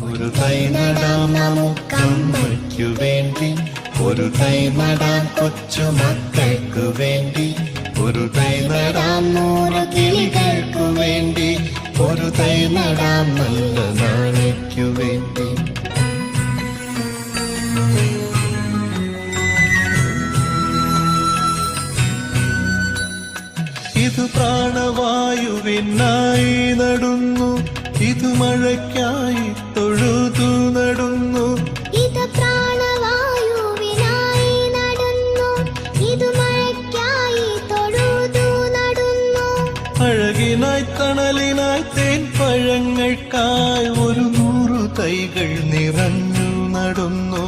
ഒരു തൈ നടാം നമുക്കമ്മയ്ക്കു വേണ്ടി, ഒരു തൈ നടാം കൊച്ചു മക്കൾക്കു വേണ്ടി, ഒരു തൈ നടാം 100 കിളികൾക്കു വേണ്ടി, ഒരു തൈ നടാം നല്ല നാളേക്കു വേണ്ടി. ഇത് പ്രാണവായുവിനായി നടുന്നു, ഇത് മഴയ്ക്കായി തൊഴുതു നടുന്നു. ഇത് പ്രാണവായുവിനായി നടുന്നു, ഇത് മഴയ്ക്കായി തൊഴുതു നടുന്നു. അഴകിനായി തണലിനായി തേൻ പഴങ്ങൾക്കായി 100 തൈകൾ നിറഞ്ഞു നടുന്നു.